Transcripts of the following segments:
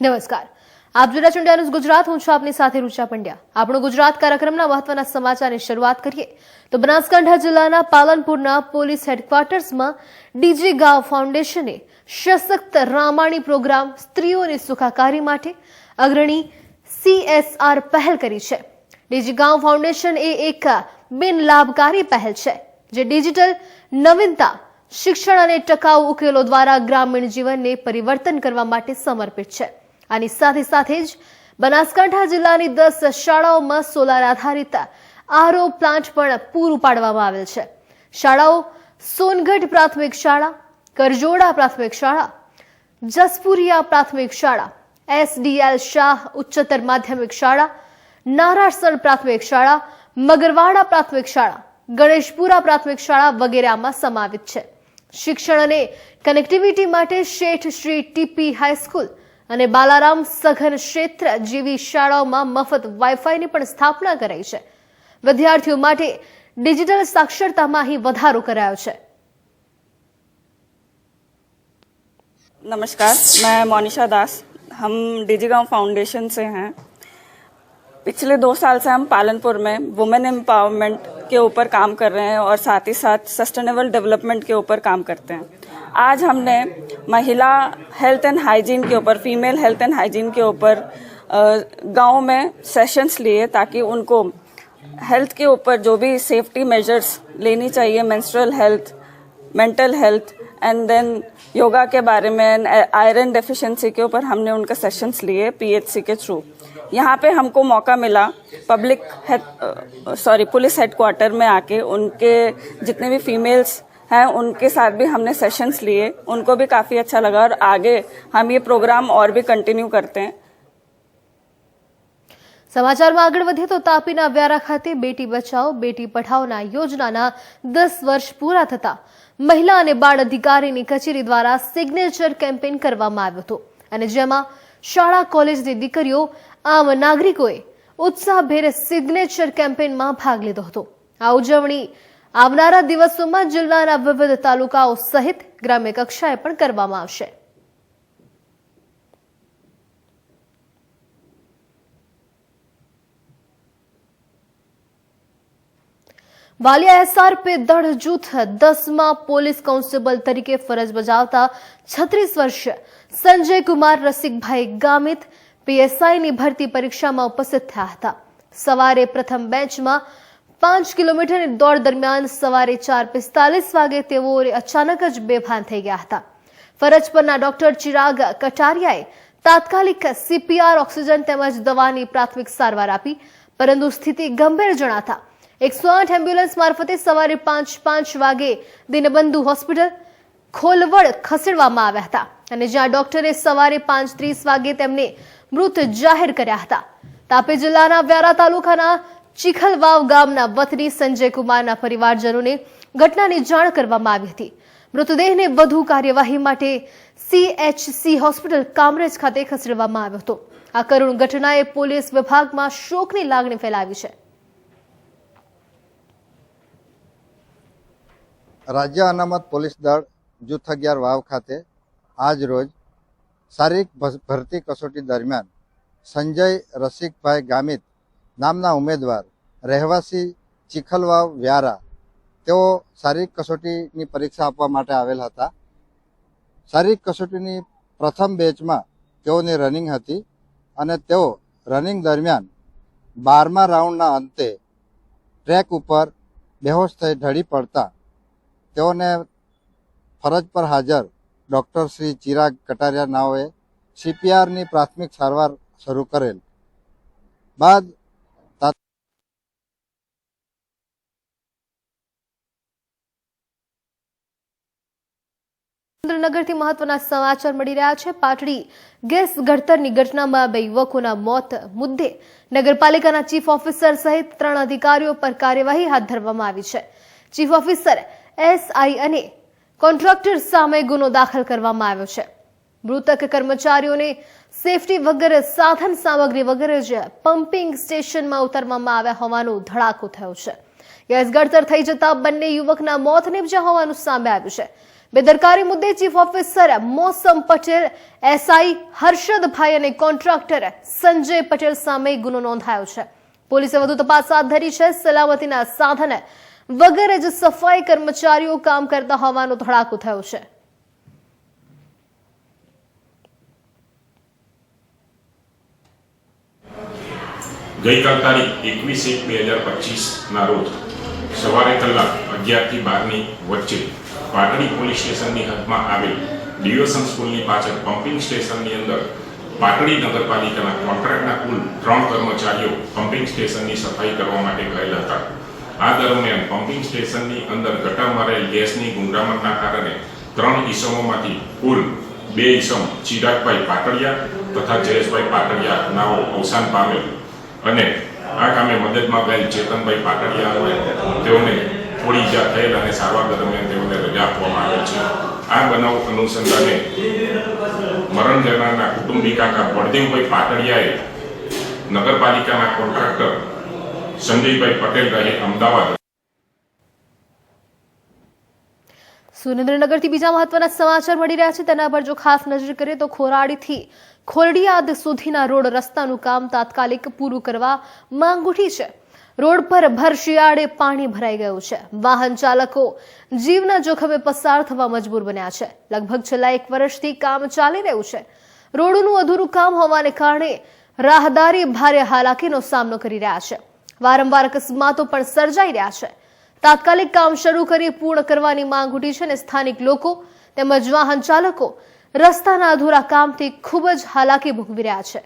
નમસ્કાર, આપ જોઈ રહ્યા છો ઇન્ડિયા ન્યૂઝ ગુજરાત. હું છું આપની સાથે રુચા પંડ્યા. આપણો ગુજરાત કાર્યક્રમના મહત્વના સમાચારની શરૂઆત કરીએ તો બનાસકાંઠા જિલ્લાના પાલનપુરના પોલીસ હેડક્વાર્ટર્સમાં ડીજી ગાંવ ફાઉન્ડેશને સશક્ત રામાણી પ્રોગ્રામ સ્ત્રીઓની સુખાકારી માટે અગ્રણી CSR પહેલ કરી છે. ડીજી ગાંવ ફાઉન્ડેશન એ એક બિન લાભકારી પહેલ છે જે ડિજિટલ નવીનતા, શિક્ષણ અને ટકાઉ ઉકેલો દ્વારા ગ્રામીણ જીવનને પરિવર્તન કરવા માટે સમર્પિત છે. આની સાથે સાથે જ બનાસકાંઠા જિલ્લાની 10 શાળાઓમાં સોલાર આધારિત RO પ્લાન્ટ પણ પૂરું પાડવામાં આવેલ છે. શાળાઓ સોનગઢ પ્રાથમિક શાળા, કરજોડા પ્રાથમિક શાળા, જસપુરિયા પ્રાથમિક શાળા, SDL શાહ ઉચ્ચતર માધ્યમિક શાળા, નારાસણ પ્રાથમિક શાળા, મગરવાડા પ્રાથમિક શાળા, ગણેશપુરા પ્રાથમિક શાળા વગેરે આમાં સમાવિત છે. શિક્ષણ અને કનેક્ટિવિટી માટે શેઠ શ્રી TP હાઈસ્કૂલ અને બાલારામ સઘન ક્ષેત્ર જેવી શાળાઓમાં મફત વાઈફાઈની પણ સ્થાપના કરાઈ છે. વિદ્યાર્થીઓ માટે ડિજિટલ સાક્ષરતામાં અહીં વધારો કરાયો છે. नमस्कार, मैं मोनिशा दास. हम डीजी गांव फाउंडेशन से हैं. पिछले 2 साल से हम पालनपुर में वुमेन एम्पावरमेंट के ऊपर काम कर रहे हैं और साथ ही साथ सस्टेनेबल डेवलपमेंट के ऊपर काम करते हैं. आज हमने महिला हेल्थ एंड हाइजीन के ऊपर, फीमेल हेल्थ एंड हाइजीन के ऊपर गांव में सेशंस लिए ताकि उनको हेल्थ के ऊपर जो भी सेफ्टी मेजर्स लेनी चाहिए, menstrual health, mental health and then yoga के बारे में, आयरन डेफिशिएंसी के ऊपर हमने उनका सेशंस लिए PHC के थ्रू. यहाँ पे हमको मौका मिला पुलिस हेडक्वार्टर में आके उनके जितने भी फीमेल्स हैं उनके साथ भी हमने सेशंस लिए. उनको भी काफ़ी अच्छा लगा और आगे हम ये प्रोग्राम और भी कंटिन्यू करते हैं. સમાચારમાં આગળ વધીએ તો તાપીના વ્યારા ખાતે બેટી બચાવો બેટી પઢાઓના યોજનાના 10 વર્ષ પૂરા થતા મહિલા અને બાળ અધિકારીની કચેરી દ્વારા સિગ્નેચર કેમ્પેઇન કરવામાં આવ્યો હતો અને જેમાં શાળા કોલેજની દીકરીઓ આમ નાગરિકોએ ઉત્સાહભેર સિગ્નેચર કેમ્પેઇનમાં ભાગ લીધો હતો. આ ઉજવણી આવનારા દિવસોમાં જિલ્લાના વિવિધ તાલુકાઓ સહિત ગ્રામ્ય કક્ષાએ પણ કરવામાં આવશે. વાલિયા SRP દળ જૂથ 10માં પોલીસ કોન્સ્ટેબલ તરીકે ફરજ બજાવતા 36 વર્ષીય સંજય કુમાર રસિકભાઈ ગામિત PSI ની ભરતી પરીક્ષામાં ઉપસ્થિત થયા હતા. સવારે પ્રથમ બેન્ચમાં 5 કિલોમીટરની દોડ દરમિયાન સવારે 4:45 વાગે તેઓ અચાનક જ બેભાન થઈ ગયા હતા. ફરજ પરના ડોક્ટર ચિરાગ કટારિયાએ તાત્કાલિક CPR, ઓક્સિજન તેમજ દવાની પ્રાથમિક સારવાર આપી, પરંતુ સ્થિતિ ગંભીર જણાતા 108 એમ્બ્યુલન્સ મારફતે સવારે 5:05 વાગે દિનબંધુ હોસ્પિટલ ખોલવડ ખસેડવામાં આવ્યા હતા અને જ્યાં ડોક્ટરે સવારે 5:30 વાગે તેમને મૃત જાહેર કર્યા હતા. તાપી જિલ્લાના વ્યારા તાલુકાના ચીખલવાવ ગામના વતની સંજય કુમારના પરિવારજનોને ઘટનાની જાણ કરવામાં આવી હતી. મૃતદેહને વધુ કાર્યવાહી માટે CHC હોસ્પિટલ કામરેજ ખાતે ખસેડવામાં આવ્યો હતો. આ કરુણ ઘટનાએ પોલીસ વિભાગમાં શોકની લાગણી ફેલાવી છે. રાજ્ય અનામત પોલીસ દળ જૂથ 11 વાવ ખાતે આજ રોજ શારીરિક ભરતી કસોટી દરમિયાન સંજય રસિકભાઈ ગામિત નામના ઉમેદવાર રહેવાસી ચીખલવાવ વ્યારા તેઓ શારીરિક કસોટીની પરીક્ષા આપવા માટે આવેલ હતા. શારીરિક કસોટીની પ્રથમ બેચમાં તેઓની રનિંગ હતી અને તેઓ રનિંગ દરમિયાન 12મા રાઉન્ડના અંતે ટ્રેક ઉપર બેહોશ થઈ ઢળી પડતા તેઓને ફરજ પર હાજર ડોક્ટર શ્રી ચિરાગ કટારિયા નાઓએ CPRની પ્રાથમિક સારવાર શરૂ કરેલ બાદ સુરેન્દ્રનગરથી મહત્વના સમાચાર મળી રહ્યા છે. પાટડી ગેસ ગળતરની ઘટનામાં 2 યુવકોના મોત મુદ્દે નગરપાલિકાના ચીફ ઓફિસર સહિત 3 અધિકારીઓ પર કાર્યવાહી હાથ ધરવામાં આવી છે. ચીફ ઓફિસર SI અને કોન્ટ્રાક્ટર સામે ગુનો દાખલ કરવામાં આવ્યો છે. મૃતક કર્મચારીઓને સેફટી વગર, સાધન સામગ્રી વગર જ પમ્પિંગ સ્ટેશનમાં ઉતારવામાં આવ્યા હોવાનો ધડાકો થયો છે. ગેસ ગળતર થઈ જતા બંને યુવકના મોત નીપજ્યા હોવાનું સામે આવ્યું છે. બેદરકારી મુદ્દે ચીફ ઓફિસર મોસમ પટેલ, એસઆઈ હર્ષદભાઈ અને કોન્ટ્રાક્ટર સંજય પટેલ સામે ગુનો નોંધાયો છે. પોલીસે વધુ તપાસ હાથ ધરી છે. સલામતીના સાધન વગર જ સફાઈ કર્મચારીઓ કામ કરતા હોવાનો ધડાકો થયો છે. ગઈકાલ તારીખ 21/1/2025 રોજ સવારે કલાક 11 થી 12 વચ્ચે પાટડી પોલીસ સ્ટેશનની હદમાં આવેલ ડિવોશન સ્કૂલની પાછળ પમ્પિંગ સ્ટેશનની અંદર પાટડી નગરપાલિકાના કોન્ટ્રાક્ટના કુલ 3 કર્મચારીઓ પમ્પિંગ સ્ટેશનની સફાઈ કરવા માટે ગયેલા હતા. આ દરમિયાન પમ્પિંગ સ્ટેશનની અંદર ગટર મારેલ ગેસની ગુંડામણના કારણે 3 ઈસમોમાંથી કુલ 2 ઈસમ ચિરાગભાઈ પાટડિયા તથા જયેશભાઈ પાટડિયા નાઓ અવસાન પામેલ અને આ કામે મદદમાં ગયેલ ચેતનભાઈ પાટડિયા તેઓને થોડી ઈજા થયેલ અને સારવાર દરમિયાન તેઓને રજા આપવામાં આવેલ છે. આ બનાવ અનુસંધાને મરણ જનારના કુટુંબી કાકા બળદેવભાઈ પાટડિયાએ નગરપાલિકાના કોન્ટ્રાક્ટર સંજયભાઈ પટેલ રહે અમદાવાદ. સુરેન્દ્રનગરથી બીજા મહત્વના સમાચાર મળી રહ્યા છે. તેના પર જો ખાસ નજર કરીએ તો ખોરાડીથી ખોરડીયાદ સુધીના રોડ રસ્તાનું કામ તાત્કાલિક પૂરું કરવા માંગ ઉઠી છે. રોડ પર ભર શિયાળે પાણી ભરાઈ ગયું છે. વાહન ચાલકો જીવના જોખમે પસાર થવા મજબૂર બન્યા છે. લગભગ છેલ્લા 1 વર્ષથી કામ ચાલી રહ્યું છે. રોડનું અધૂરું કામ હોવાને કારણે રાહદારી ભારે હાલાકીનો સામનો કરી રહ્યા છે. વારંવાર અકસ્માતો પણ સર્જાઈ રહ્યા છે. તાત્કાલિક કામ શરૂ કરી પૂર્ણ કરવાની માંગ ઉઠી છે અને સ્થાનિક લોકો તેમજ વાહન ચાલકો રસ્તાના અધૂરા કામથી ખૂબ જ હાલાકી ભોગવી રહ્યા છે.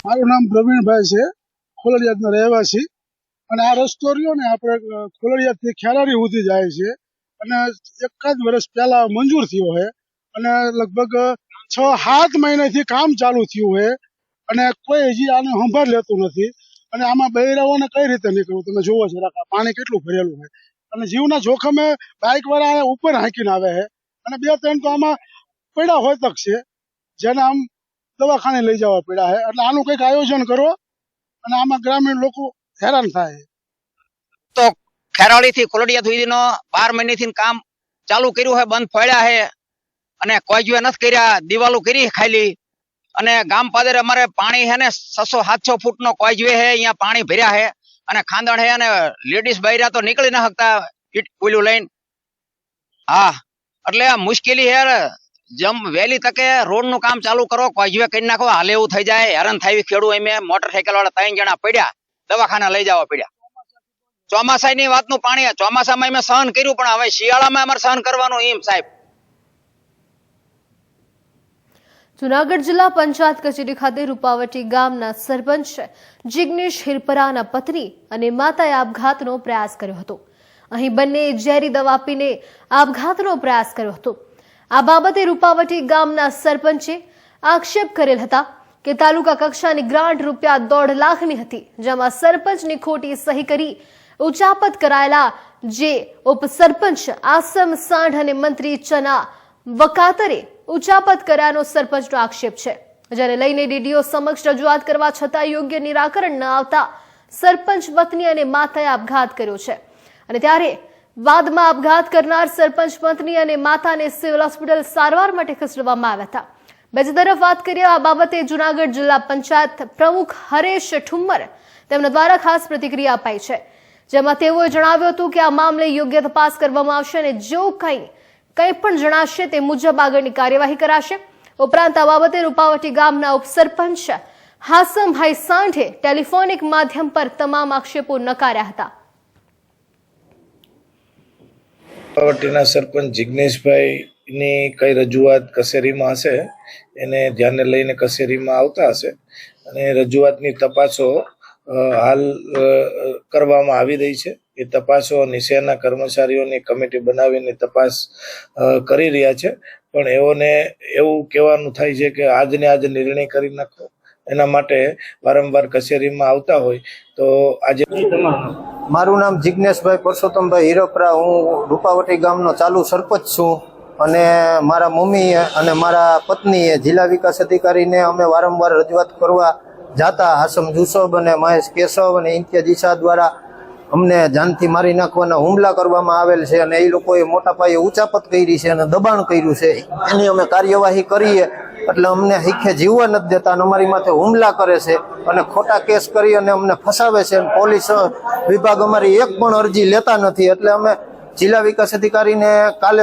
મારું નામ પ્રવીણભાઈ છે, ખોલડિયાદના રહેવાસી. અને આ રસ્તો રહ્યો ને આપણે ખોલડિયાદથી ખેરારી સુધી જાય છે અને 1 વર્ષ પહેલા મંજૂર થયો છે અને લગભગ 6-7 મહિનાથી કામ ચાલુ થયું છે અને કોઈ હજી આને સંભાળ લેતું નથી. અને આમાં બહેરાઓને કઈ રીતે નીકળવું તમે જોવો છો, પાણી કેટલું ભરેલું છે અને જીવના જોખમે બાઇક વાળા ઉપર હાંકીને આવે છે અને 2-3 તો આમાં પડ્યા હોય તક છે જેને આમ દવાખાને લઈ જવા પડ્યા છે. એટલે આનું કંઈક આયોજન કરો અને આમાં ગ્રામીણ લોકો હેરાન થાય. તો ખેરાળી થી ખોલડિયા સુધીનો 12 મહિનાથી કામ ચાલુ કર્યું છે, બંધ પડ્યા છે અને કોઈ જ નથી કર્યા. દિવાલો કરી ખાલી અને ગામ પાદર અમારે પાણી છે ને 600-700 ફૂટનો કોઈ જ છે. અહીંયા પાણી ભર્યા છે અને ખાંદણ છે અને લેડીઝ બૈરા તો નીકળી ન શકતા પુલું લઈને. હા, એટલે આ મુશ્કેલી છે. જેમ વહેલી તકે રોડ નું કામ ચાલુ કરો, કોઈ જ કરી નાખો. હાલે એવું થઈ જાય, હેરાન થાય. ખેડૂત અમે મોટરસાયકલ વાળા 3 જણા પડ્યા, દવાખાના લઈ જવા પડ્યા. ચોમાસાની વાતનું પાણી ચોમાસામાં અમે સહન કર્યું, પણ હવે શિયાળામાં અમારે સહન કરવાનું એમ સાહેબ. જૂનાગઢ જિલ્લા પંચાયત કચેરી ખાતે રૂપાવટી ગામના સરપંચ જિગ્નેશ હિરપરાના પત્ની અને માતાએ આપઘાતનો પ્રયાસ કર્યો હતો. અહીં બંને ઝેરી દવા પીને આપઘાતનો પ્રયાસ કર્યો હતો. આ બાબતે રૂપાવટી ગામના સરપંચે આક્ષેપ કરેલ હતા કે તાલુકા કક્ષાની ગ્રાન્ટ ₹1.5 લાખની હતી, જેમાં સરપંચની ખોટી સહી કરી ઉચાપત કરાયેલા જે ઉપસરપંચ આસમ સાંઢ અને મંત્રી ચના વકાતરે ઉચાપત કર્યાનો સરપંચનો આક્ષેપ છે. જેને લઈને ડીડીઓ સમક્ષ રજૂઆત કરવા છતાં યોગ્ય નિરાકરણ ન આવતા સરપંચ પત્ની અને માતાએ આપઘાત કર્યો છે. અને ત્યારે બાદમાં આપઘાત કરનાર સરપંચ પત્ની અને માતાને સિવિલ હોસ્પિટલ સારવાર માટે ખસેડવામાં આવ્યા હતા. બીજી તરફ વાત કરીએ આ બાબતે જૂનાગઢ જિલ્લા પંચાયત પ્રમુખ હરેશ ઠુમ્મર તેમના દ્વારા ખાસ પ્રતિક્રિયા અપાઈ છે, જેમાં તેઓએ જણાવ્યું હતું કે આ મામલે યોગ્ય તપાસ કરવામાં આવશે અને જો કંઈ પણ જણાશે તે મુજબ આગળની કાર્યવાહી કરાશે. ઉપરાંત આ બાબતે રૂપાવટી ગામના ઉપસરપંચ હાસમભાઈ સાંઢે ટેલિફોનિક માધ્યમ પર તમામ આક્ષેપો નકાર્યા હતા. રૂપાવટીના સરપંચ જિગ્નેશભાઈની કઈ રજૂઆત કચેરીમાં હશે એને ધ્યાને લઈને કચેરીમાં આવતા હશે અને રજૂઆતની તપાસો હાલ કરવામાં આવી રહી છે. એ તપાસો નિશેના કર્મચારીઓની કમિટી બનાવીને તપાસ કરી રહ્યા છે. પણ એઓને એવું કહેવાનું થાય છે કે આજને આજ નિર્ણય કરી નાખો. એના માટે વારંવાર કચેરીમાં આવતા હોય તો આજે. મારું નામ જિગ્નેશભાઈ પરસોત્તમભાઈ હિરપરા. હું રૂપાવટી ગામનો ચાલુ સરપંચ છું અને મારા મમ્મી અને મારા પત્નીએ જિલ્લા વિકાસ અધિકારીને અમે વારંવાર રજૂઆત કરવા જાતા હાસમ જુસબ અને મહેશ કેશવ અને ઇમ્તિયાઝ ઈશા દ્વારા અમને જાનથી મારી નાખવાના હુમલા કરવામાં આવેલ છે અને એ લોકોએ મોટા પાયે ઉચાપત કરી છે અને દબાણ કર્યું છે. એની અમે કાર્યવાહી કરીએ એટલે અમને હીખે જીવવા નથી દેતા અને અમારી માથે હુમલા કરે છે અને ખોટા કેસ કરી અને અમને ફસાવે છે. અને પોલીસ વિભાગ અમારી એક પણ અરજી લેતા નથી. એટલે અમે જિલ્લા વિકાસ અધિકારીને કાલે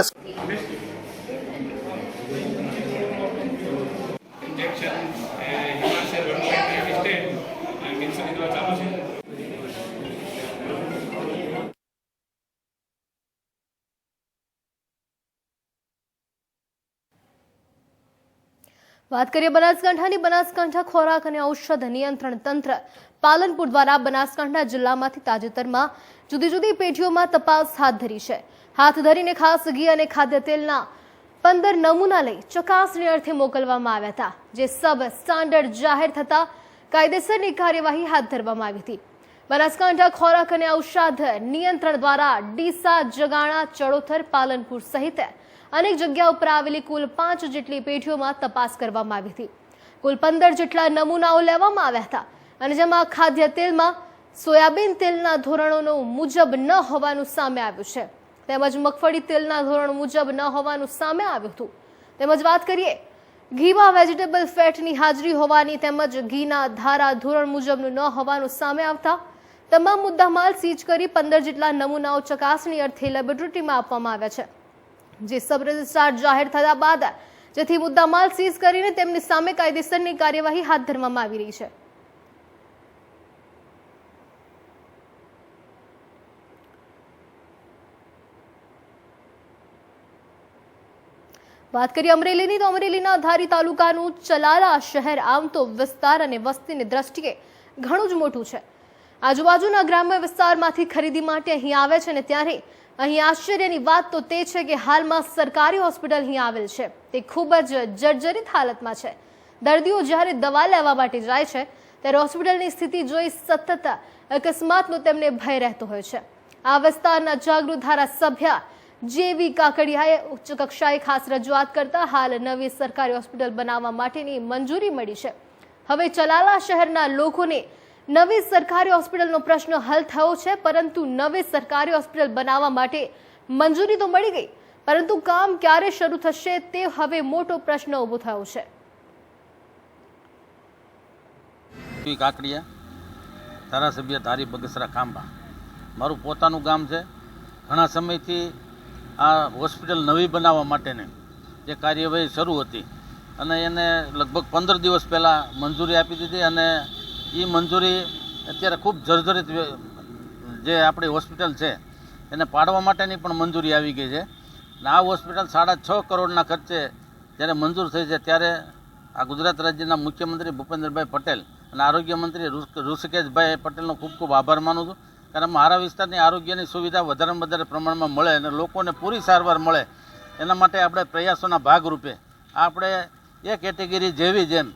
વાત કરીએ બનાસકાંઠાની. બનાસકાંઠા ખોરાક અને ઔષધ નિયંત્રણ તંત્ર પાલનપુર દ્વારા બનાસકાંઠા જિલ્લામાંથી તાજેતરમાં જુદી જુદી પેઢીઓમાં તપાસ હાથ ધરી છે. હાથ ધરીને ખાસ ઘી અને ખાદ્ય તેલના 15 નમૂના લઈ ચકાસણી અર્થે મોકલવામાં આવ્યા હતા, જે સબ સ્ટાન્ડર્ડ જાહેર થતા કાયદેસરની કાર્યવાહી હાથ ધરવામાં આવી હતી. બનાસકાંઠા ખોરાક અને ઔષધ નિયંત્રણ દ્વારા ડીસા, જગાણા, ચડોતર, પાલનપુર સહિત અનેક જગ્યાઓ પર આવેલી કુલ 5 જેટલી પેઢીઓમાં તપાસ કરવામાં આવી હતી. કુલ 15 જેટલા નમૂનાઓ લેવામાં આવ્યા હતા અને જેમાં ખાદ્ય તેલમાં સોયાબીન તેલના ધોરણો મુજબ ન હોવાનું સામે આવ્યું છે, તેમજ મગફળી તેલના ધોરણ મુજબ ન હોવાનું સામે આવ્યું હતું. તેમજ વાત કરીએ ઘીમાં વેજીટેબલ ફેટની હાજરી હોવાની તેમજ ઘીના ધારા ધોરણ મુજબનું ન હોવાનું સામે આવતા તમામ મુદ્દામાલ સીઝ કરી 15 જેટલા નમૂનાઓ ચકાસણી અર્થે લેબોરેટરીમાં આપવામાં આવ્યા છે, જે સબ રજિસ્ટ્રાર જાહેર થયા બાદ જેથી મુદ્દામાલ સીઝ કરીને તેમની સામે કાયદેસરની કાર્યવાહી હાથ ધરવામાં આવી રહી છે. વાત કરીએ અમરેલીની, તો અમરેલીના ધારી તાલુકાનું ચલાલા શહેર આમ તો વિસ્તાર અને વસ્તીની દ્રષ્ટિએ ઘણું જ મોટું છે. આજુબાજુના ગ્રામ્ય વિસ્તારમાંથી ખરીદી માટે અહીં આવે છે અને ત્યારે અહીં આશ્ચર્યની વાત તો તે છે કે હાલમાં સરકારી હોસ્પિટલ અહીં આવેલ છે તે ખૂબ જ જર્જરિત હાલતમાં છે. દર્દીઓ જ્યારે દવા લેવા માટે જાય છે ત્યારે હોસ્પિટલની સ્થિતિ જોઈ સતત અકસ્માતનો તેમને ભય રહેતો હોય છે. આ વિસ્તારના જાગૃત ધારાસભ્ય જેવી કાકડિયાએ ઉચ્ચ કક્ષાએ ખાસ રજૂઆત કરતા હાલ નવી સરકારી હોસ્પિટલ બનાવવા માટેની મંજૂરી મળી છે. હવે ચલાલા શહેરના લોકોને નવી સરકારી હોસ્પિટલનો પ્રશ્ન હલ થયો છે, પરંતુ નવી સરકારી હોસ્પિટલ બનાવવા માટે મંજૂરી તો મળી ગઈ, પરંતુ કામ ક્યારે શરૂ થશે તે હવે મોટો પ્રશ્ન ઊભો થયો છે. કાકડિયા, ધારાસભ્ય ધારી બગસરા ખાંભા. મારું પોતાનું ગામ છે. ઘણા સમયથી આ હોસ્પિટલ નવી બનાવવા માટેની જે કાર્યવાહી શરૂ હતી અને એને લગભગ 15 દિવસ પહેલાં મંજૂરી આપી દીધી અને એ મંજૂરી અત્યારે ખૂબ જર્જરિત જે આપણી હોસ્પિટલ છે એને પાડવા માટેની પણ મંજૂરી આવી ગઈ છે. અને આ હોસ્પિટલ 6.5 કરોડના ખર્ચે જ્યારે મંજૂર થઈ છે ત્યારે આ ગુજરાત રાજ્યના મુખ્યમંત્રી ભૂપેન્દ્રભાઈ પટેલ અને આરોગ્ય મંત્રી ઋષિકેશભાઈ પટેલનો ખૂબ ખૂબ આભાર માનું છું. કારણ મારા વિસ્તારની આરોગ્યની સુવિધા વધારેમાં વધારે પ્રમાણમાં મળે અને લોકોને પૂરી સારવાર મળે એના માટે આપણે પ્રયાસોના ભાગરૂપે આપણે એ કેટેગરી જેવી જેમ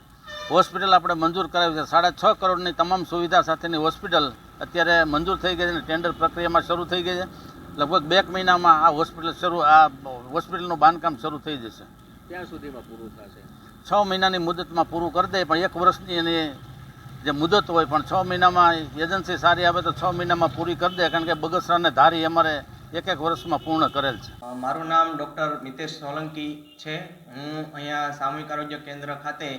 હોસ્પિટલ આપણે મંજૂર કરાવી છે. 6.5 કરોડની તમામ સુવિધા સાથેની હોસ્પિટલ અત્યારે મંજૂર થઈ ગઈ છે અને ટેન્ડર પ્રક્રિયામાં શરૂ થઈ ગઈ છે. લગભગ 2 મહિનામાં આ હોસ્પિટલનું બાંધકામ શરૂ થઈ જશે. ક્યાં સુધીમાં પૂરું થશે? 6 મહિનાની મુદતમાં પૂરું કરી દે, પણ 1 વર્ષની એની જે મુદત હોય પણ 6 મહિનામાં એજન્સી સારી આવે તો 6 મહિનામાં પૂરી કરી દે. કારણ કે બગસરા અને ધારી અમારે 1 વર્ષમાં પૂર્ણ કરેલ છે. મારું નામ ડૉક્ટર મિતેશ સોલંકી છે. હું અહીંયા સામૂહિક આરોગ્ય કેન્દ્ર ખાતે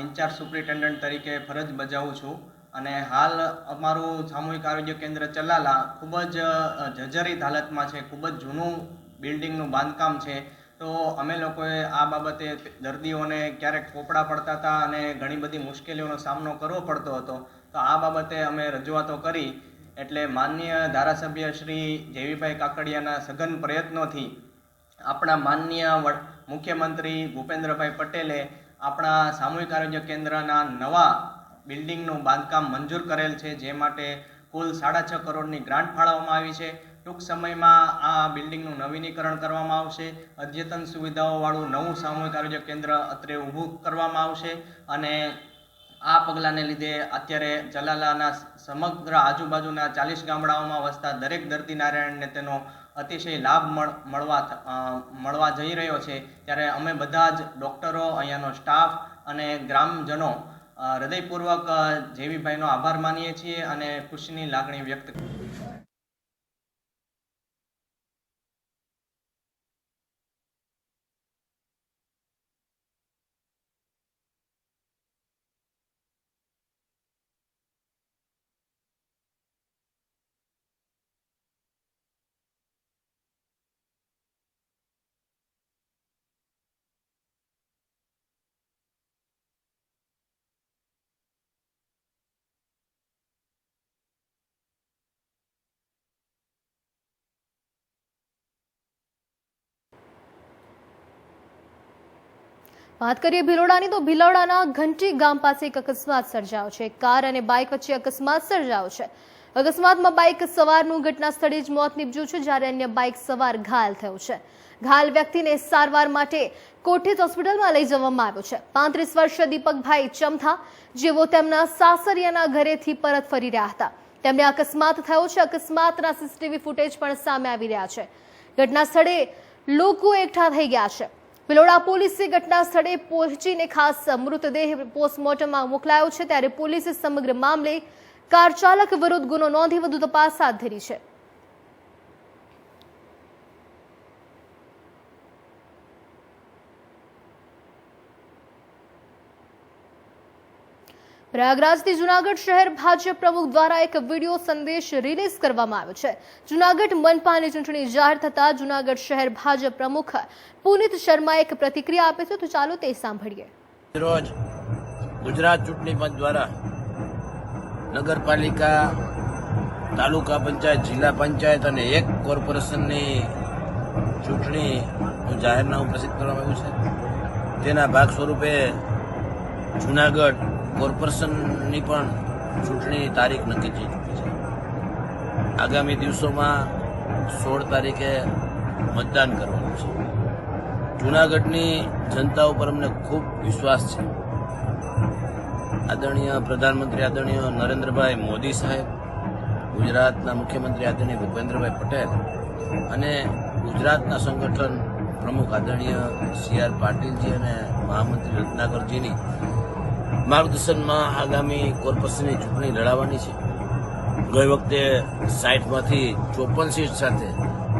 ઇન્ચાર્જ સુપ્રિન્ટેન્ડન્ટ તરીકે ફરજ બજાવું છું અને હાલ અમારું સામૂહિક આરોગ્ય કેન્દ્ર ચલાલા ખૂબ જ જર્જરિત હાલતમાં છે. ખૂબ જ જૂનું બિલ્ડિંગનું બાંધકામ છે. તો અમે લોકોએ આ બાબતે દર્દીઓને ક્યારેક પોપડા પડતા હતા અને ઘણી બધી મુશ્કેલીઓનો સામનો કરવો પડતો હતો. તો આ બાબતે અમે રજૂઆતો કરી એટલે માનનીય ધારાસભ્ય શ્રી જેવીભાઈ કાકડિયાના સઘન પ્રયત્નોથી આપણા માનનીય મુખ્યમંત્રી ભૂપેન્દ્રભાઈ પટેલે આપણા સામૂહિક આરોગ્ય કેન્દ્રના નવા બિલ્ડિંગનું બાંધકામ મંજૂર કરેલ છે, જે માટે કુલ 6.5 કરોડની ગ્રાન્ટ ફાળવવામાં આવી છે. ટૂંક સમયમાં આ બિલ્ડિંગનું નવીનીકરણ કરવામાં આવશે. અદ્યતન સુવિધાઓવાળું નવું સામૂહિક આરોગ્ય કેન્દ્ર અત્રે ઊભું કરવામાં આવશે અને આ પગલાંને લીધે અત્યારે ચલાલાના સમગ્ર આજુબાજુના 40 ગામડાઓમાં વસતા દરેક દર્દી નારાયણને તેનો અતિશય લાભ મળવા જઈ રહ્યો છે. ત્યારે અમે બધા જ ડૉક્ટરો, અહીંયાનો સ્ટાફ અને ગ્રામજનો હૃદયપૂર્વક જેવીભાઈનો આભાર માનીએ છીએ અને ખુશીની લાગણી વ્યક્ત કરીએ છીએ. વાત કરીએ ભિલોડાની તો ભિલોડાના ઘંટી ગામ પાસે એક અકસ્માત સર્જાયો છે. કાર અને બાઇક વચ્ચે અકસ્માત સર્જાયો છે. અકસ્માતમાં બાઇક સવારનું ઘટના સ્થળે જ મોત નીપજ્યું છે, જ્યારે અન્ય બાઇક સવાર ઘાયલ થયો છે. ઘાયલ વ્યક્તિને સારવાર માટે કોઠીસ હોસ્પિટલમાં લઈ જવામાં આવ્યો છે. 35 વર્ષીય દીપકભાઈ ચમથા જેઓ તેમના સાસરિયાના ઘરેથી પરત ફરી રહ્યા હતા, તેમને અકસ્માત થયો છે. અકસ્માતના સીસીટીવી ફૂટેજ પણ સામે આવી રહ્યા છે. ઘટના સ્થળે લોકો એકઠા થઈ ગયા છે. ભિલોડા પોલીસે ઘટના સ્થળે પહોંચીને ખાસ મૃતદેહ પોસ્ટમોર્ટમમાં મોકલાયો છે, ત્યારે પોલીસે સમગ્ર મામલે કાર ચાલક વિરુદ્ધ ગુનો નોંધી વધુ તપાસ હાથ ધરી છે. પ્રયાગરાજથી જૂનાગઢ શહેર ભાજપ પ્રમુખ દ્વારા એક વિડીયો સંદેશ રિલીઝ કરવામાં આવ્યો છે. જૂનાગઢ મનપાની ચૂંટણી જાહેર થતા જૂનાગઢ શહેર ભાજપ પ્રમુખ પુનિત શર્માએ એક પ્રતિક્રિયા આપી છે, તો ચાલો તે સાંભળીએ. રોજ ગુજરાત ચૂંટણી પંચ દ્વારા નગરપાલિકા, તાલુકા પંચાયત, જિલ્લા પંચાયત અને એક કોર્પોરેશનની ચૂંટણીનું જાહેરનામું પ્રસિદ્ધ કરવામાં આવ્યું છે. તેના ભાગ સ્વરૂપે જૂનાગઢ કોર્પોરેશનની પણ ચૂંટણી તારીખ નક્કી થઈ ચૂકી છે. આગામી દિવસોમાં 16 તારીખે મતદાન કરવાનું છે. જૂનાગઢની જનતા ઉપર અમને ખૂબ વિશ્વાસ છે. આદરણીય પ્રધાનમંત્રી આદરણીય નરેન્દ્રભાઈ મોદી સાહેબ, ગુજરાતના મુખ્યમંત્રી આદરણીય ભૂપેન્દ્રભાઈ પટેલ અને ગુજરાતના સંગઠન પ્રમુખ આદરણીય CR પાટીલજી અને મહામંત્રી રત્નાકરજીની માર્ગદર્શનમાં આગામી કોર્પોરેશનની ચૂંટણી લડાવવાની છે. ગઈ વખતે 60માંથી 54 સીટ સાથે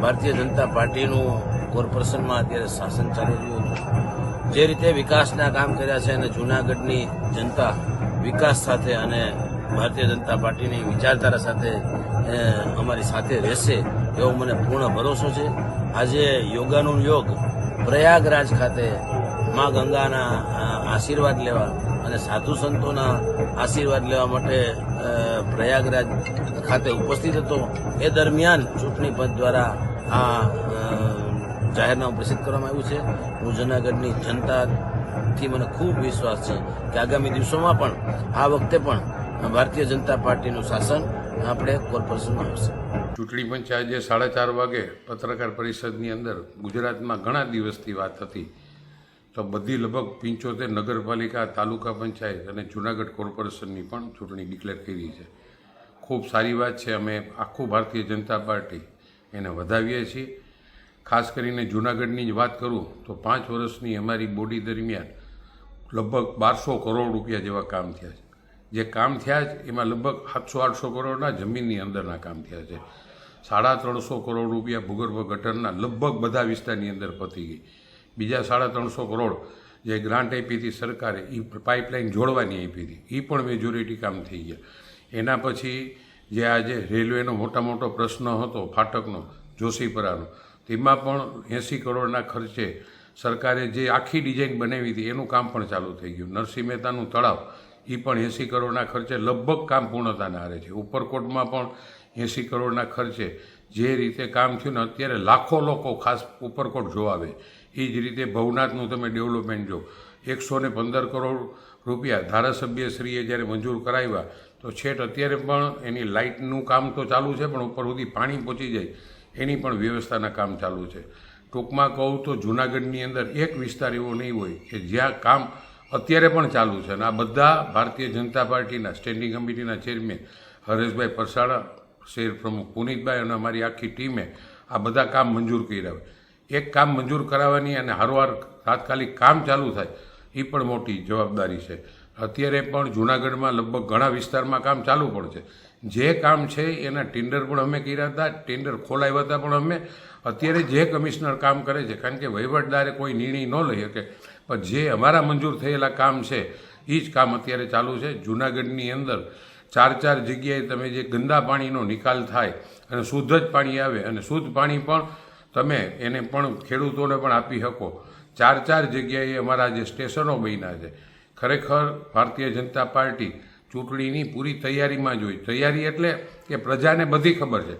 ભારતીય જનતા પાર્ટીનું કોર્પોરેશનમાં અત્યારે શાસન ચાલી રહ્યું હતું. જે રીતે વિકાસના કામ કર્યા છે અને જૂનાગઢની જનતા વિકાસ સાથે અને ભારતીય જનતા પાર્ટીની વિચારધારા સાથે અમારી સાથે રહેશે એવો મને પૂર્ણ ભરોસો છે. આજે યોગાનું યોગ પ્રયાગરાજ ખાતે મા ગંગાના આશીર્વાદ લેવા અને સાધુ સંતોના આશીર્વાદ લેવા માટે પ્રયાગરાજ ખાતે ઉપસ્થિત હતો. એ દરમિયાન ચૂંટણી પંચ દ્વારા આ જાહેરનામું પ્રસિદ્ધ કરવામાં આવ્યું છે. હું જૂનાગઢની જનતાથી મને ખૂબ વિશ્વાસ છે કે આગામી દિવસોમાં પણ આ વખતે પણ ભારતીય જનતા પાર્ટીનું શાસન આપણે કોર્પોરેશનમાં આવશે. ચૂંટણી પંચે આજે 4:30 વાગે પત્રકાર પરિષદની અંદર ગુજરાતમાં ઘણા દિવસથી વાત હતી, તો બધી લગભગ 75 નગરપાલિકા, તાલુકા પંચાયત અને જૂનાગઢ કોર્પોરેશનની પણ ચૂંટણી ડિક્લેર કરી છે. ખૂબ સારી વાત છે. અમે આખું ભારતીય જનતા પાર્ટી એને વધાવીએ છીએ. ખાસ કરીને જૂનાગઢની જ વાત કરું તો 5 વર્ષની અમારી બોડી દરમિયાન લગભગ 1200 કરોડ રૂપિયા જેવા કામ થયા છે. જે કામ થયા છે એમાં લગભગ 700-800 કરોડના જમીનની અંદરના કામ થયા છે. 350 કરોડ રૂપિયા ભૂગર્ભ ગટરના લગભગ બધા વિસ્તારની અંદર પતી ગઈ. બીજા 350 કરોડ જે ગ્રાન્ટ આપી હતી સરકારે, એ પાઇપલાઇન જોડવાની આપી હતી, એ પણ મેજોરિટી કામ થઈ ગયા. એના પછી જે આજે રેલવેનો મોટો પ્રશ્ન હતો ફાટકનો, જોશીપરાનો, તેમાં પણ 80 કરોડના ખર્ચે સરકારે જે આખી ડિઝાઇન બનાવી હતી એનું કામ પણ ચાલુ થઈ ગયું. નરસિંહ મહેતાનું તળાવ, એ પણ 80 કરોડના ખર્ચે લગભગ કામ પૂર્ણતાના આરે છે. ઉપરકોટમાં પણ 80 કરોડના ખર્ચે જે રીતે કામ થયું ને, અત્યારે લાખો લોકો ખાસ ઉપરકોટ જોવા આવે. એ જ રીતે ભવનાથનું તમે ડેવલપમેન્ટ જો, 115 કરોડ રૂપિયા ધારાસભ્યશ્રીએ જ્યારે મંજૂર કરાવ્યા, તો છેટ અત્યારે પણ એની લાઇટનું કામ તો ચાલુ છે, પણ ઉપર સુધી પાણી પહોંચી જાય એની પણ વ્યવસ્થાના કામ ચાલુ છે. ટૂંકમાં કહું તો જૂનાગઢની અંદર એક વિસ્તાર એવો નહીં હોય કે જ્યાં કામ અત્યારે પણ ચાલુ છે. અને આ બધા ભારતીય જનતા પાર્ટીના સ્ટેન્ડિંગ કમિટીના ચેરમેન હરેશભાઈ પરસાણા, શહેર પ્રમુખ પુનિતભાઈ અને અમારી આખી ટીમે આ બધા કામ મંજૂર કર્યા હોય. એક કામ મંજૂર કરાવવાની અને હારવાર તાત્કાલિક કામ ચાલુ થાય, એ પણ મોટી જવાબદારી છે. અત્યારે પણ જૂનાગઢમાં લગભગ ઘણા વિસ્તારમાં કામ ચાલુ પણ છે. જે કામ છે એના ટેન્ડર પણ અમે કર્યા હતા, ટેન્ડર ખોલાવ્યા હતા, પણ અમે અત્યારે જે કમિશનર કામ કરે છે, કારણ કે વહીવટદારે કોઈ નિર્ણય ન લઈ શકે, પણ જે અમારા મંજૂર થયેલા કામ છે એ જ કામ અત્યારે ચાલુ છે. જૂનાગઢની અંદર 4 જગ્યાએ તમે જે ગંદા પાણીનો નિકાલ થાય અને શુદ્ધ જ પાણી આવે અને શુદ્ધ પાણી પણ તમે એને પણ ખેડૂતોને પણ આપી શકો. 4 જગ્યાએ અમારા જે સ્ટેશનો બન્યા છે. ખરેખર ભારતીય જનતા પાર્ટી ચૂંટણીની પૂરી તૈયારીમાં જ હોય. તૈયારી એટલે કે પ્રજાને બધી ખબર છે.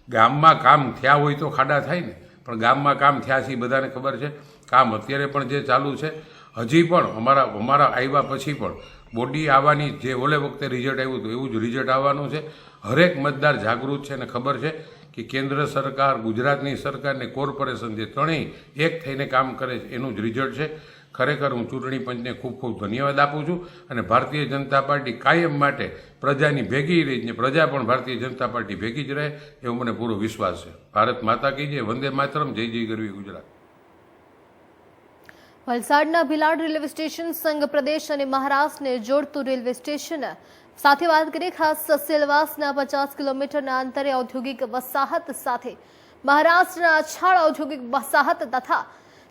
ગામમાં કામ થયા હોય તો ખાડા થાય ને, પણ ગામમાં કામ થયા છે એ બધાને ખબર છે. કામ અત્યારે પણ જે ચાલુ છે, હજી પણ અમારા આવ્યા પછી પણ બોડી આવવાની, જે ઓલે વખતે રિઝલ્ટ આવ્યું હતું એવું જ રિઝલ્ટ આવવાનું છે. હરેક મતદાર જાગૃત છે અને ખબર છે કે કેન્દ્ર સરકાર, ગુજરાતની સરકાર ને કોર્પોરેશન જે ત્રણેય એક થઈને કામ કરે છે એનું જ રિઝલ્ટ છે. ખરેખર હું ચૂંટણી પંચને ખૂબ ખૂબ ધન્યવાદ આપું છું અને ભારતીય જનતા પાર્ટી કાયમ માટે પ્રજાની ભેગી રહી ને પ્રજા પણ ભારતીય જનતા પાર્ટી ભેગી જ રહે એવો મને પૂરો વિશ્વાસ છે. ભારત માતા કી જય, વંદે માતરમ, જય જય ગરવી ગુજરાત. વલસાડના ભિલાડ રેલવે સ્ટેશન સંઘ પ્રદેશ અને મહારાષ્ટ્રને જોડતું રેલવે સ્ટેશન સાથે વાત કરીએ. ખાસ સેલવાસના 50 કિલોમીટરના અંતરે ઔદ્યોગિક વસાહત સાથે મહારાષ્ટ્રના અછાડ ઔદ્યોગિક વસાહત તથા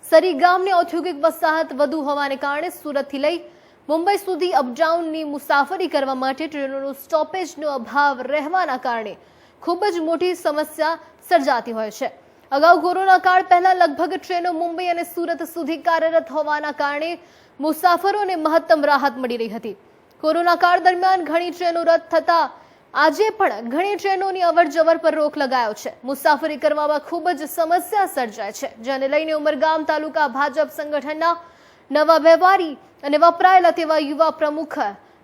સરી ગામની ઔદ્યોગિક વસાહત વધુ હોવાને કારણે સુરતથી લઈ મુંબઈ સુધી અપડાઉનની મુસાફરી કરવા માટે ટ્રેનોનો સ્ટોપેજનો અભાવ રહેવાના કારણે ખૂબ જ મોટી સમસ્યા સર્જાતી હોય છે. અગાઉ કોરોના કાળ પહેલા લગભગ ટ્રેનો મુંબઈ અને સુરત સુધી કાર્યરત હોવાના કારણે મુસાફરોને મહત્તમ રાહત મળી રહી હતી. કોરોના કાળ દરમિયાન ઘણી ટ્રેનો રદ થતા આજે પણ ઘણી ટ્રેનોની અવરજવર પર રોક લગાયો છે. મુસાફરી કરવામાં ખૂબ જ સમસ્યા સર્જાય છે, જેને લઈને ઉમરગામ તાલુકા ભાજપ સંગઠનના નવા વ્યવહારી અને વપરાયેલા તેવા યુવા પ્રમુખ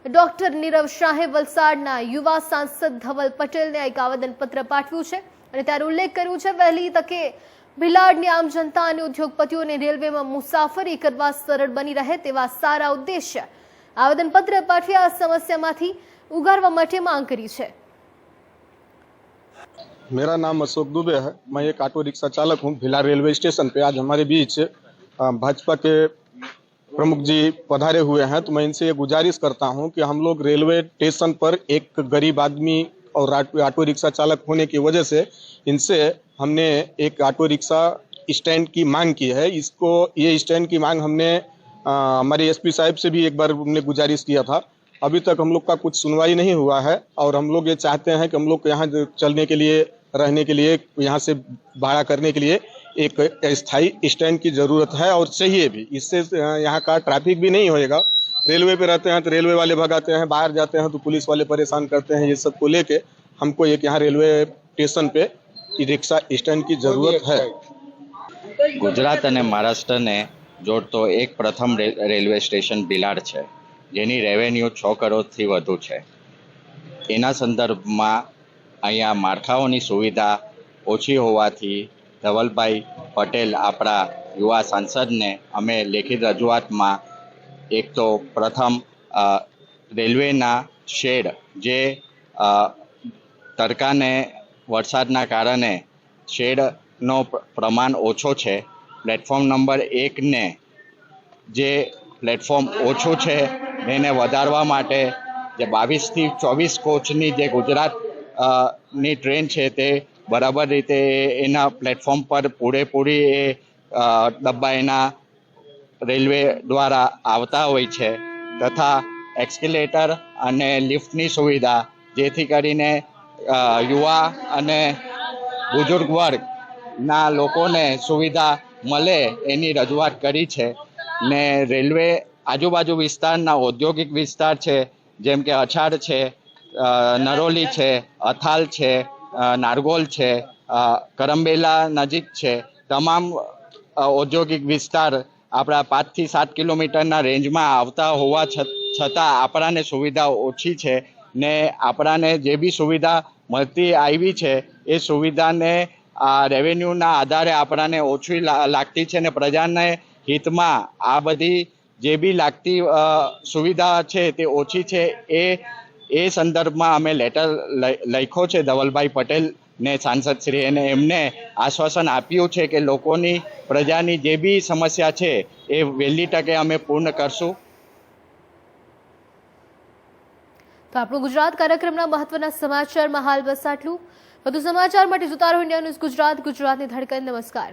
ડોક્ટર નીરવ શાહે વલસાડના યુવા સાંસદ ધવલ પટેલને એક આવેદનપત્ર પાઠવ્યું છે અને ત્યારે ઉલ્લેખ કર્યું છે વહેલી તકે ભિલાડની આમ જનતા અને ઉદ્યોગપતિઓને રેલવેમાં મુસાફરી કરવા સરળ બની રહે તેવા સારા ઉદ્દેશ્ય આવેદનપત્ર પાઠવી આ સમસ્યામાંથી उगारवा માટે માંગ કરી છે. मेरा नाम अशोक दुबे है, मैं एक ऑटो रिक्शा चालक हूँ. भिलाड़ रेलवे स्टेशन पे आज हमारे बीच भाजपा के प्रमुख जी पधारे हुए हैं, तो मैं इनसे ये गुजारिश करता हूँ कि हम लोग रेलवे स्टेशन पर एक गरीब आदमी और ऑटो रिक्शा चालक होने की वजह से इनसे हमने एक ऑटो रिक्शा स्टैंड की मांग की है. ये स्टैंड की मांग हमने हमारे एसपी साहब से भी एक बार हमने गुजारिश किया था. अभी तक हम लोग का कुछ सुनवाई नहीं हुआ है और हम लोग ये चाहते हैं कि हम लोग को यहाँ चलने के लिए, रहने के लिए, यहाँ से भाड़ा करने के लिए एक स्थायी स्टैंड की ज़रूरत है और चाहिए भी. इससे यहाँ का ट्रैफिक भी नहीं होएगा. रेलवे पे रहते हैं तो रेलवे वाले भगाते हैं, बाहर जाते हैं तो पुलिस वाले परेशान करते हैं. ये सब को लेके हमको एक यहाँ रेलवे स्टेशन पे रिक्शा स्टैंड की ज़रूरत है. गुजरात અને મહારાષ્ટ્રને જોડતો એક પ્રથમ રેલવે સ્ટેશન ભિલાડ છે, જેની રેવન્યુ 6 કરોડથી વધુ છે. એના સંદર્ભમાં અહીંયા માળખાઓની સુવિધા ઓછી હોવાથી ધવલભાઈ પટેલ આપણા યુવા સાંસદને અમે લેખિત રજૂઆતમાં એક તો પ્રથમ રેલવેના શેડ જે તડકાને વરસાદના કારણે શેડનો પ્રમાણ ઓછો છે, પ્લેટફોર્મ નંબર 1ને જે પ્લેટફોર્મ ઓછું છે એને વધારવા માટે જે 22 થી 24 કોચની જે ગુજરાતની ટ્રેન છે તે બરાબર રીતે એના પ્લેટફોર્મ પર પૂરેપૂરી ડબ્બા એના રેલવે દ્વારા આવતા હોય છે તથા એક્સકેલેટર અને લિફ્ટની સુવિધા જેથી કરીને યુવા અને બુઝુર્ગ વર્ગના લોકોને સુવિધા મળે એની રજૂઆત કરી છે. ને રેલવે આજુબાજુ વિસ્તારના ઔદ્યોગિક વિસ્તાર છે, જેમ કે અછાડ છે, નરોલી છે, અથાલ છે, નારગોલ છે, કરંબેલા નજીક છે, તમામ ઔદ્યોગિક વિસ્તાર આપણા 5 થી 7 કિલોમીટરના રેન્જમાં આવતા હોવા છતાં આપણાને સુવિધા ઓછી છે ને આપણાને જે બી સુવિધા મળતી આવી છે એ સુવિધાને રેવન્યુના આધારે આપણાને ઓછી લાગતી છે ને પ્રજાને હિતમાં આ બધી જે બી લાગતી સુવિધા છે તે ઓછી છે. એ સંદર્ભમાં અમે લેટર લખ્યો છે ધવલભાઈ પટેલને સાંસદશ્રી, અને એમને આશ્વાસન આપ્યું છે કે લોકોની પ્રજાની જે બી સમસ્યા છે એ વહેલી તકે અમે પૂર્ણ કરશું. તો આપણું ગુજરાત કાર્યક્રમના મહત્વના સમાચારમાં હાલ બસ આટલું. વધુ સમાચાર માટે જોતા રહો ઇન્ડિયા ન્યૂઝ ગુજરાત, ગુજરાતની ધડકન. નમસ્કાર.